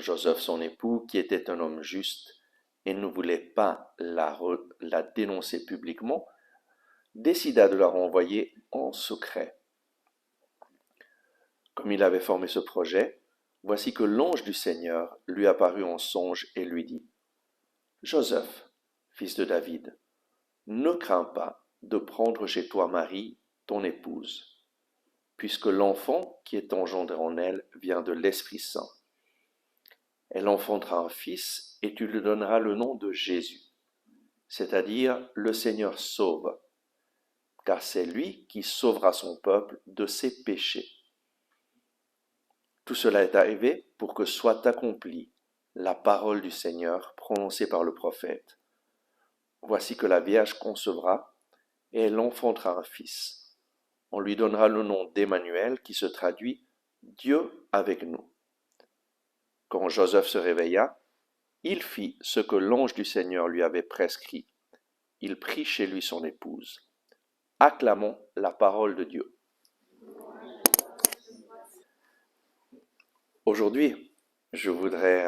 Joseph, son époux, qui était un homme juste et ne voulait pas la dénoncer publiquement, décida de la renvoyer en secret. Comme il avait formé ce projet, voici que l'ange du Seigneur lui apparut en songe et lui dit: Joseph, fils de David, ne crains pas de prendre chez toi Marie, ton épouse, puisque l'enfant qui est engendré en elle vient de l'Esprit Saint. Elle enfantera un fils et tu lui donneras le nom de Jésus, c'est-à-dire le Seigneur sauve, car c'est lui qui sauvera son peuple de ses péchés. Tout cela est arrivé pour que soit accomplie la parole du Seigneur prononcée par le prophète. Voici que la Vierge concevra et elle enfantera un fils. On lui donnera le nom d'Emmanuel qui se traduit Dieu avec nous. Quand Joseph se réveilla, il fit ce que l'ange du Seigneur lui avait prescrit. Il prit chez lui son épouse. Acclamons la parole de Dieu. Aujourd'hui, je voudrais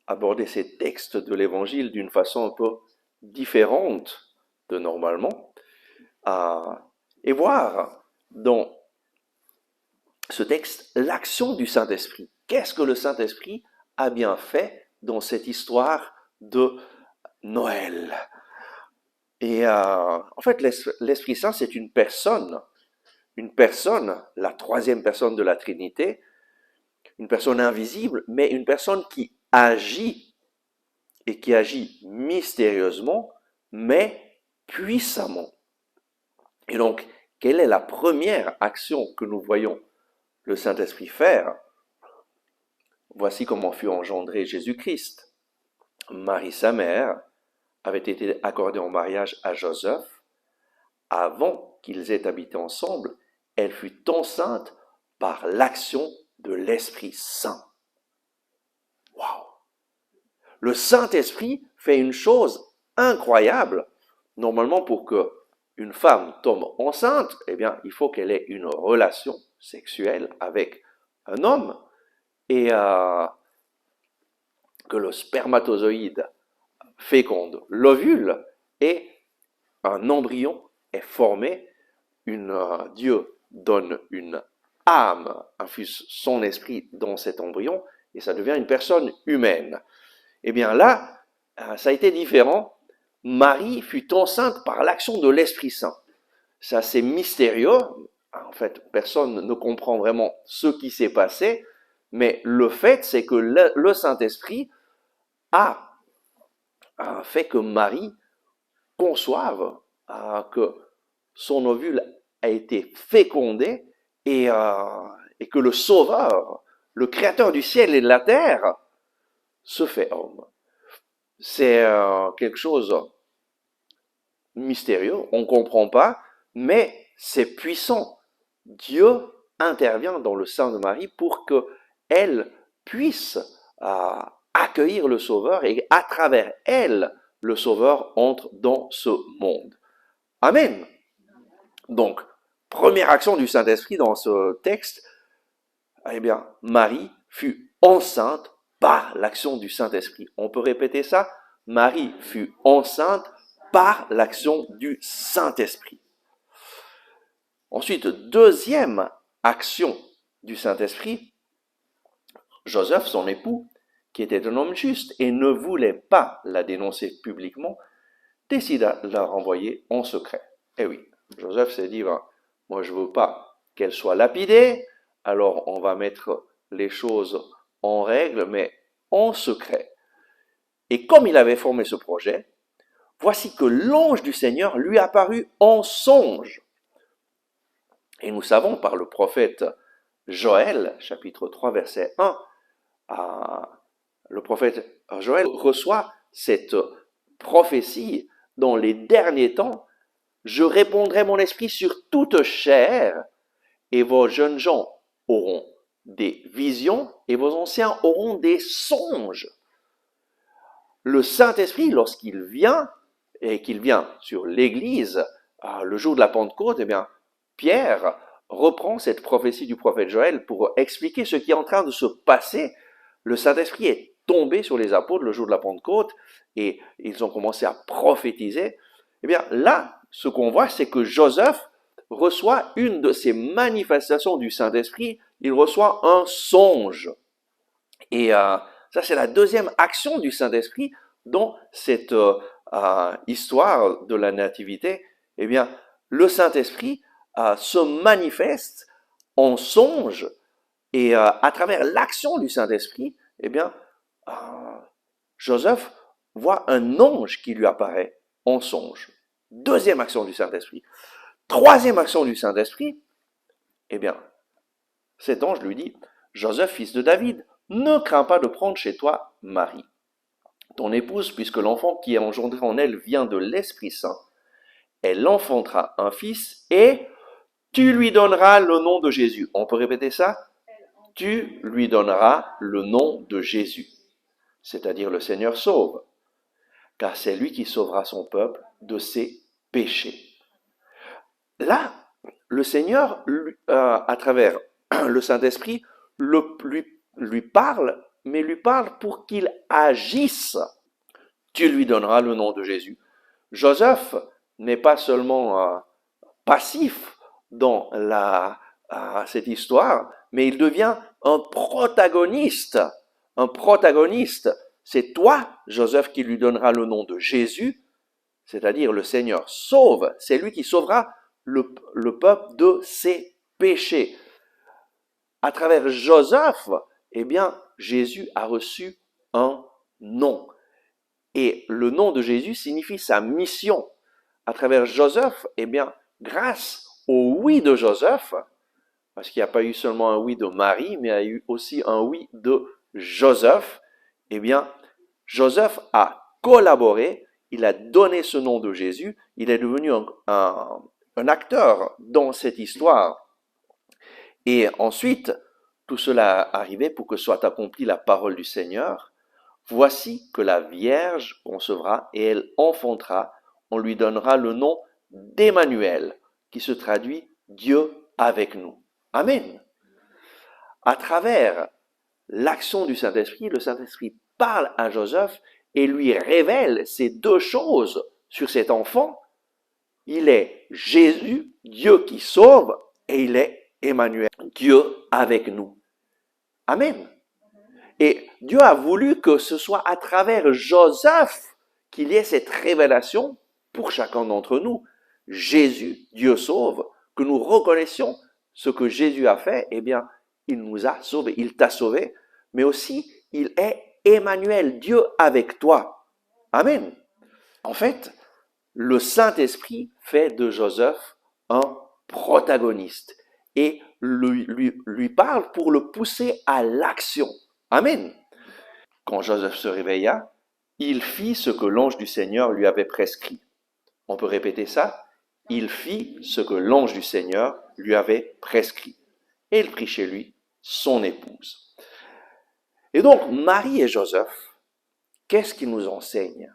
aborder ces textes de l'Évangile d'une façon un peu différente de normalement et voir dans ce texte l'action du Saint-Esprit. Qu'est-ce que le Saint-Esprit a bien fait dans cette histoire de Noël? Et en fait, l'Esprit Saint, c'est une personne, la troisième personne de la Trinité, une personne invisible, mais une personne qui agit, et qui agit mystérieusement, mais puissamment. Et donc, quelle est la première action que nous voyons le Saint-Esprit faire? Voici comment fut engendré Jésus-Christ. Marie, sa mère, avait été accordée en mariage à Joseph. Avant qu'ils aient habité ensemble, elle fut enceinte par l'action de l'Esprit Saint. Waouh! Le Saint-Esprit fait une chose incroyable. Normalement, pour que une femme tombe enceinte, eh bien, il faut qu'elle ait une relation sexuelle avec un homme et que le spermatozoïde féconde l'ovule et un embryon est formé. Dieu donne une âme, infuse son esprit dans cet embryon et ça devient une personne humaine. Eh bien là, ça a été différent. Marie fut enceinte par l'action de l'Esprit Saint. C'est assez mystérieux. En fait, personne ne comprend vraiment ce qui s'est passé, mais le fait, c'est que le Saint-Esprit a fait que Marie conçoive, que son ovule a été fécondé et que le Sauveur, le Créateur du ciel et de la terre, se fait homme. C'est quelque chose mystérieux, on ne comprend pas, mais c'est puissant. Dieu intervient dans le sein de Marie pour qu'elle puisse accueillir le Sauveur et à travers elle, le Sauveur entre dans ce monde. Amen. Donc, première action du Saint-Esprit dans ce texte, eh bien, Marie fut enceinte par l'action du Saint-Esprit. On peut répéter ça? Marie fut enceinte par l'action du Saint-Esprit. Ensuite, deuxième action du Saint-Esprit, Joseph, son époux, qui était un homme juste et ne voulait pas la dénoncer publiquement, décida de la renvoyer en secret. Eh oui, Joseph s'est dit, moi je ne veux pas qu'elle soit lapidée, alors on va mettre les choses en règle, mais en secret. Et comme il avait formé ce projet, voici que l'ange du Seigneur lui apparut en songe. Et nous savons par le prophète Joël, chapitre 3, verset 1, le prophète Joël reçoit cette prophétie dans les derniers temps. Je répandrai mon esprit sur toute chair, et vos jeunes gens auront des visions, et vos anciens auront des songes. Le Saint-Esprit, lorsqu'il vient, et qu'il vient sur l'Église, le jour de la Pentecôte, eh bien, Pierre reprend cette prophétie du prophète Joël pour expliquer ce qui est en train de se passer le Saint-Esprit est tombé sur les apôtres le jour de la Pentecôte et ils ont commencé à prophétiser, eh bien là, ce qu'on voit, c'est que Joseph reçoit une de ces manifestations du Saint-Esprit, il reçoit un songe. Et ça, c'est la deuxième action du Saint-Esprit dans cette histoire de la nativité. Eh bien, le Saint-Esprit se manifeste en songe et à travers l'action du Saint-Esprit, eh bien, euh, Joseph voit un ange qui lui apparaît en songe. Deuxième action du Saint-Esprit. Troisième action du Saint-Esprit, eh bien, cet ange lui dit, Joseph, fils de David, ne crains pas de prendre chez toi Marie, ton épouse, puisque l'enfant qui est engendré en elle vient de l'Esprit Saint. Elle enfantera un fils et tu lui donneras le nom de Jésus. On peut répéter ça? Tu lui donneras le nom de Jésus, c'est-à-dire le Seigneur sauve, car c'est lui qui sauvera son peuple de ses péchés. Là, le Seigneur, à travers le Saint-Esprit, lui parle, mais lui parle pour qu'il agisse. Tu lui donneras le nom de Jésus. Joseph n'est pas seulement passif dans cette histoire, mais il devient un protagoniste. Un protagoniste. C'est toi, Joseph, qui lui donnera le nom de Jésus, c'est-à-dire le Seigneur sauve. C'est lui qui sauvera le peuple de ses péchés. À travers Joseph, eh bien, Jésus a reçu un nom. Et le nom de Jésus signifie sa mission. À travers Joseph, eh bien, grâce au oui de Joseph, parce qu'il n'y a pas eu seulement un oui de Marie, mais il y a eu aussi un oui de Joseph, eh bien, Joseph a collaboré, il a donné ce nom de Jésus, il est devenu un acteur dans cette histoire. Et ensuite, tout cela arrivait pour que soit accomplie la parole du Seigneur. Voici que la Vierge concevra et elle enfantera, on lui donnera le nom d'Emmanuel, qui se traduit Dieu avec nous. Amen. À travers l'action du Saint-Esprit, le Saint-Esprit parle à Joseph et lui révèle ces deux choses sur cet enfant. Il est Jésus, Dieu qui sauve, et il est Emmanuel, Dieu avec nous. Amen. Et Dieu a voulu que ce soit à travers Joseph qu'il y ait cette révélation pour chacun d'entre nous. Jésus, Dieu sauve, que nous reconnaissions ce que Jésus a fait, eh bien, il nous a sauvés, il t'a sauvé, mais aussi, il est Emmanuel, Dieu avec toi. Amen. En fait, le Saint-Esprit fait de Joseph un protagoniste et lui parle pour le pousser à l'action. Amen. Quand Joseph se réveilla, il fit ce que l'ange du Seigneur lui avait prescrit. On peut répéter ça? Il fit ce que l'ange du Seigneur lui avait prescrit. Et il prit chez lui son épouse. Et donc, Marie et Joseph, qu'est-ce qu'ils nous enseignent?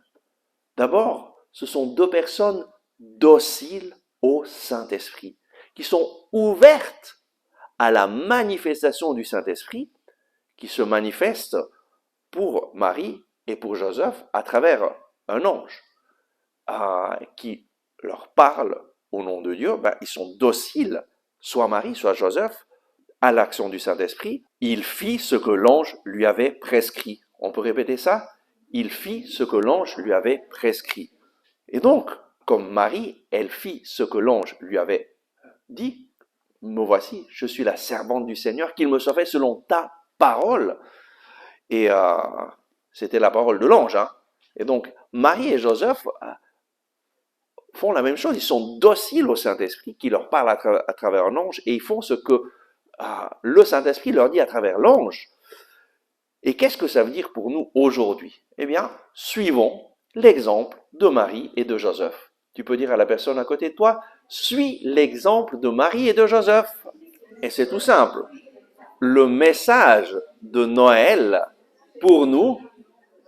D'abord, ce sont deux personnes dociles au Saint-Esprit, qui sont ouvertes à la manifestation du Saint-Esprit, qui se manifeste pour Marie et pour Joseph à travers un ange qui leur parle au nom de Dieu. Ils sont dociles, soit Marie, soit Joseph, à l'action du Saint-Esprit. Il fit ce que l'ange lui avait prescrit. On peut répéter ça? Il fit ce que l'ange lui avait prescrit. Et donc, comme Marie, elle fit ce que l'ange lui avait dit, me voici, je suis la servante du Seigneur, qu'il me soit fait selon ta parole. Et c'était la parole de l'ange. Et donc, Marie et Joseph font la même chose. Ils sont dociles au Saint-Esprit qui leur parle à travers l'ange et ils font ce que le Saint-Esprit leur dit à travers l'ange. Et qu'est-ce que ça veut dire pour nous aujourd'hui? Eh bien, suivons l'exemple de Marie et de Joseph. Tu peux dire à la personne à côté de toi, suis l'exemple de Marie et de Joseph. Et c'est tout simple. Le message de Noël, pour nous,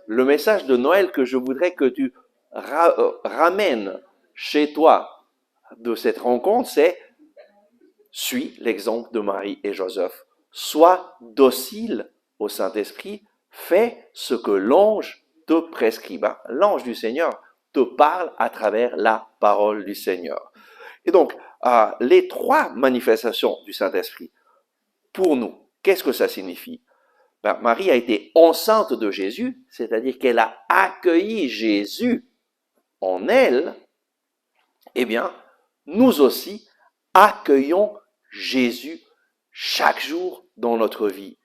le message de Noël que je voudrais que tu ramènes chez toi de cette rencontre, c'est suis l'exemple de Marie et Joseph. Sois docile au Saint-Esprit fais ce que l'ange te prescrit. Ben, l'ange du Seigneur te parle à travers la parole du Seigneur. Et donc, les trois manifestations du Saint-Esprit, pour nous, qu'est-ce que ça signifie? Ben, Marie a été enceinte de Jésus, c'est-à-dire qu'elle a accueilli Jésus en elle. Eh bien, nous aussi accueillons Jésus chaque jour dans notre vie.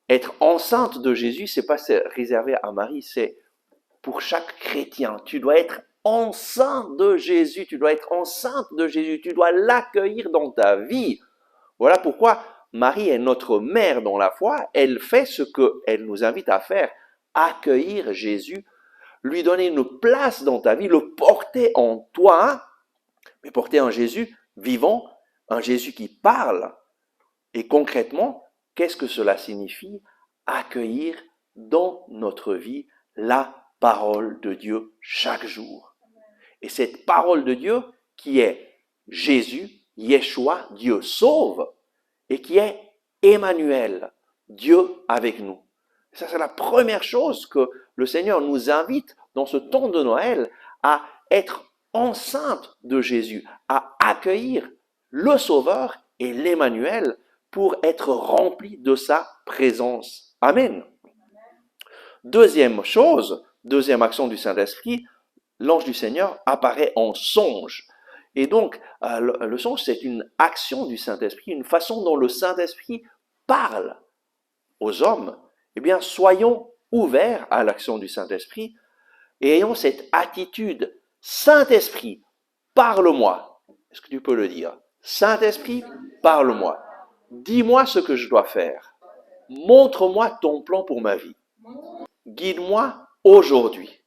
Être enceinte de Jésus, c'est pas réservé à Marie, c'est pour chaque chrétien. Tu dois être enceinte de Jésus, tu dois être enceinte de Jésus, tu dois l'accueillir dans ta vie. Voilà pourquoi Marie est notre mère dans la foi. Elle fait ce qu'elle nous invite à faire, accueillir Jésus, lui donner une place dans ta vie, le porter en toi, mais porter un Jésus vivant, un Jésus qui parle. Et concrètement, qu'est-ce que cela signifie? Accueillir dans notre vie la parole de Dieu chaque jour. Et cette parole de Dieu qui est Jésus, Yeshua, Dieu sauve, et qui est Emmanuel, Dieu avec nous. Ça, c'est la première chose que le Seigneur nous invite dans ce temps de Noël à être enceinte de Jésus, à accueillir le Sauveur et l'Emmanuel pour être rempli de sa présence. Amen. Deuxième chose, deuxième action du Saint-Esprit, l'ange du Seigneur apparaît en songe. Et donc, le songe, c'est une action du Saint-Esprit, une façon dont le Saint-Esprit parle aux hommes. Eh bien, soyons ouverts à l'action du Saint-Esprit et ayons cette attitude. Saint-Esprit, parle-moi. Est-ce que tu peux le dire? Saint-Esprit, parle-moi. Dis-moi ce que je dois faire. Montre-moi ton plan pour ma vie. Guide-moi aujourd'hui.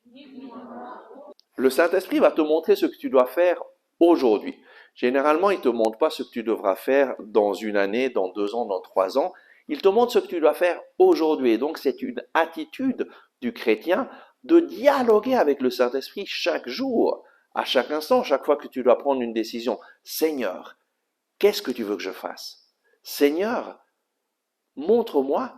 Le Saint-Esprit va te montrer ce que tu dois faire aujourd'hui. Généralement, il ne te montre pas ce que tu devras faire dans une année, dans 2 ans, dans 3 ans. Il te montre ce que tu dois faire aujourd'hui. Et donc, c'est une attitude du chrétien de dialoguer avec le Saint-Esprit chaque jour, à chaque instant, chaque fois que tu dois prendre une décision. Seigneur, qu'est-ce que tu veux que je fasse? Seigneur, montre-moi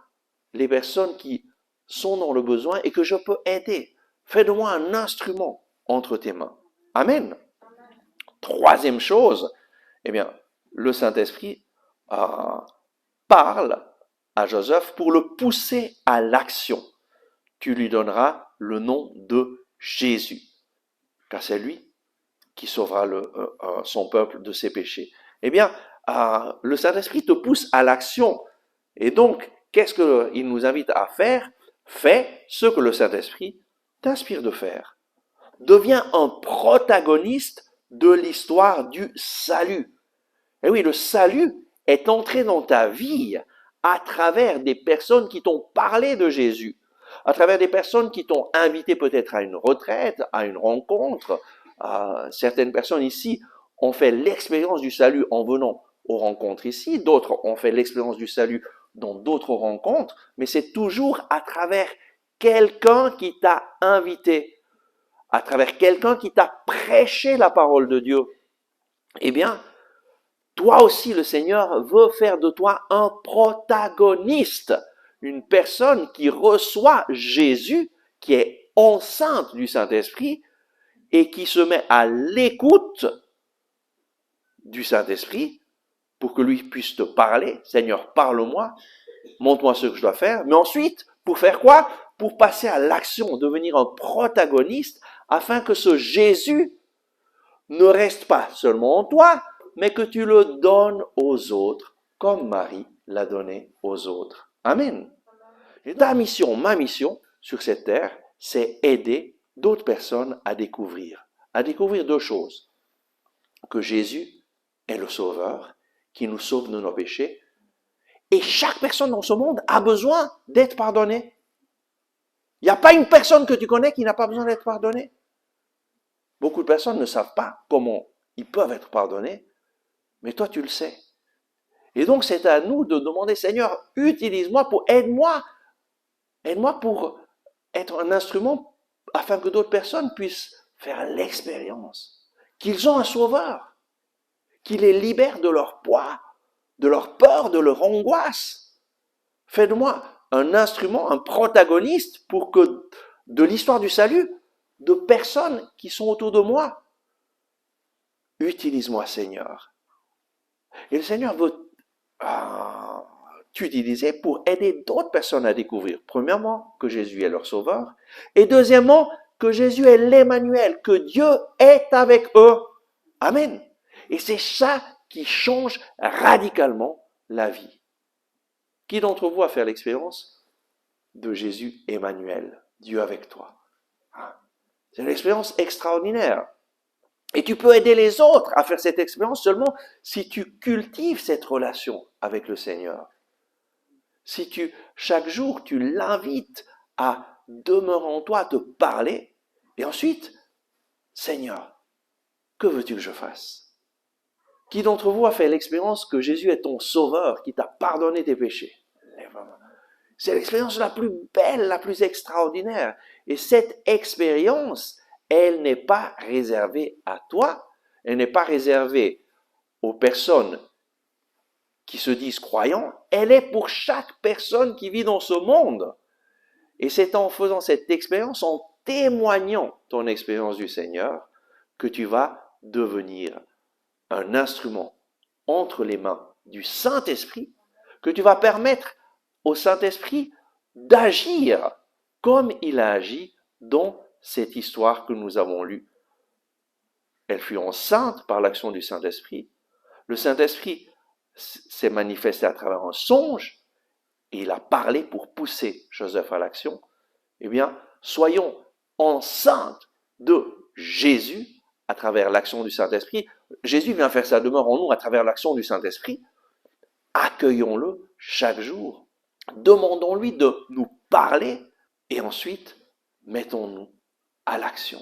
les personnes qui sont dans le besoin et que je peux aider. Fais de moi un instrument entre tes mains. Amen. Troisième chose, eh bien, le Saint-Esprit parle à Joseph pour le pousser à l'action. Tu lui donneras le nom de Jésus, car c'est lui qui sauvera son peuple de ses péchés. Eh bien, le Saint-Esprit te pousse à l'action. Et donc, qu'est-ce qu'il nous invite à faire? Fais ce que le Saint-Esprit t'inspire de faire. Deviens un protagoniste de l'histoire du salut. Et oui, le salut est entré dans ta vie à travers des personnes qui t'ont parlé de Jésus, à travers des personnes qui t'ont invité peut-être à une retraite, à une rencontre. Certaines personnes ici ont fait l'expérience du salut en venant aux rencontres ici, d'autres ont fait l'expérience du salut dans d'autres rencontres, mais c'est toujours à travers quelqu'un qui t'a invité, à travers quelqu'un qui t'a prêché la parole de Dieu. Eh bien, toi aussi, le Seigneur veut faire de toi un protagoniste, une personne qui reçoit Jésus, qui est enceinte du Saint-Esprit et qui se met à l'écoute du Saint-Esprit pour que lui puisse te parler. Seigneur, parle-moi, montre-moi ce que je dois faire. Mais ensuite, pour faire quoi? Pour passer à l'action, devenir un protagoniste afin que ce Jésus ne reste pas seulement en toi, mais que tu le donnes aux autres, comme Marie l'a donné aux autres. Amen. Et ta mission, ma mission sur cette terre, c'est aider d'autres personnes à découvrir 2 choses. Que Jésus est le Sauveur, qui nous sauve de nos péchés, et chaque personne dans ce monde a besoin d'être pardonnée. Il n'y a pas une personne que tu connais qui n'a pas besoin d'être pardonnée. Beaucoup de personnes ne savent pas comment ils peuvent être pardonnés, mais toi tu le sais. Et donc c'est à nous de demander, Seigneur, utilise-moi pour aide-moi pour être un instrument afin que d'autres personnes puissent faire l'expérience qu'ils ont un Sauveur, qui les libère de leur poids, de leur peur, de leur angoisse. Fais de moi un instrument, un protagoniste pour que de l'histoire du salut, de personnes qui sont autour de moi. Utilise-moi, Seigneur. Et le Seigneur veut t'utiliser pour aider d'autres personnes à découvrir, premièrement, que Jésus est leur sauveur, et deuxièmement, que Jésus est l'Emmanuel, que Dieu est avec eux. Amen. Et c'est ça qui change radicalement la vie. Qui d'entre vous a fait l'expérience de Jésus Emmanuel, Dieu avec toi? C'est une expérience extraordinaire. Et tu peux aider les autres à faire cette expérience seulement si tu cultives cette relation avec le Seigneur. Si chaque jour, tu l'invites à demeurer en toi, à te parler, et ensuite, Seigneur, que veux-tu que je fasse? Qui d'entre vous a fait l'expérience que Jésus est ton sauveur, qui t'a pardonné tes péchés? C'est l'expérience la plus belle, la plus extraordinaire. Et cette expérience, elle n'est pas réservée à toi, elle n'est pas réservée aux personnes qui se disent croyants, elle est pour chaque personne qui vit dans ce monde. Et c'est en faisant cette expérience, en témoignant ton expérience du Seigneur, que tu vas devenir un instrument entre les mains du Saint-Esprit, que tu vas permettre au Saint-Esprit d'agir comme il a agi dans cette histoire que nous avons lue. Elle fut enceinte par l'action du Saint-Esprit. Le Saint-Esprit s'est manifesté à travers un songe et il a parlé pour pousser Joseph à l'action. Eh bien, soyons enceintes de Jésus à travers l'action du Saint-Esprit. Jésus vient faire sa demeure en nous à travers l'action du Saint-Esprit. Accueillons-le chaque jour. Demandons-lui de nous parler et ensuite mettons-nous à l'action.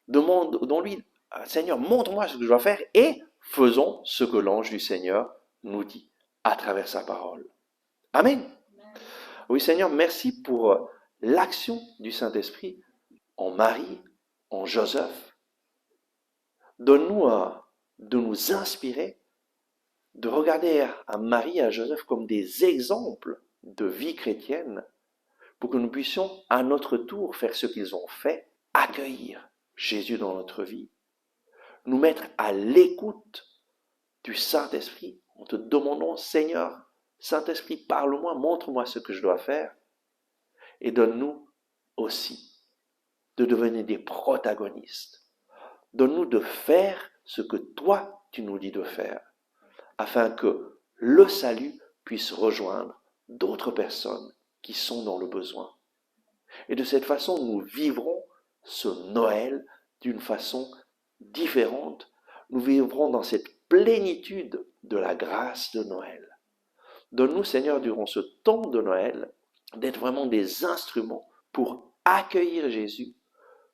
Demandons-lui, Seigneur, montre-moi ce que je dois faire et faisons ce que l'ange du Seigneur nous dit à travers sa parole. Amen. Oui, Seigneur, merci pour l'action du Saint-Esprit en Marie, en Joseph. Donne-nous de nous inspirer, de regarder à Marie et à Joseph comme des exemples de vie chrétienne pour que nous puissions à notre tour faire ce qu'ils ont fait, accueillir Jésus dans notre vie, nous mettre à l'écoute du Saint-Esprit en te demandant, Seigneur, Saint-Esprit, parle-moi, montre-moi ce que je dois faire et donne-nous aussi de devenir des protagonistes. Donne-nous de faire ce que toi, tu nous dis de faire, afin que le salut puisse rejoindre d'autres personnes qui sont dans le besoin. Et de cette façon, nous vivrons ce Noël d'une façon différente. Nous vivrons dans cette plénitude de la grâce de Noël. Donne-nous, Seigneur, durant ce temps de Noël, d'être vraiment des instruments pour accueillir Jésus,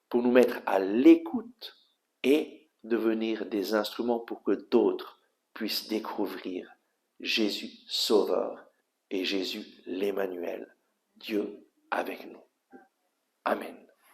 pour nous mettre à l'écoute et devenir des instruments pour que d'autres puissent découvrir Jésus Sauveur et Jésus l'Emmanuel, Dieu avec nous. Amen.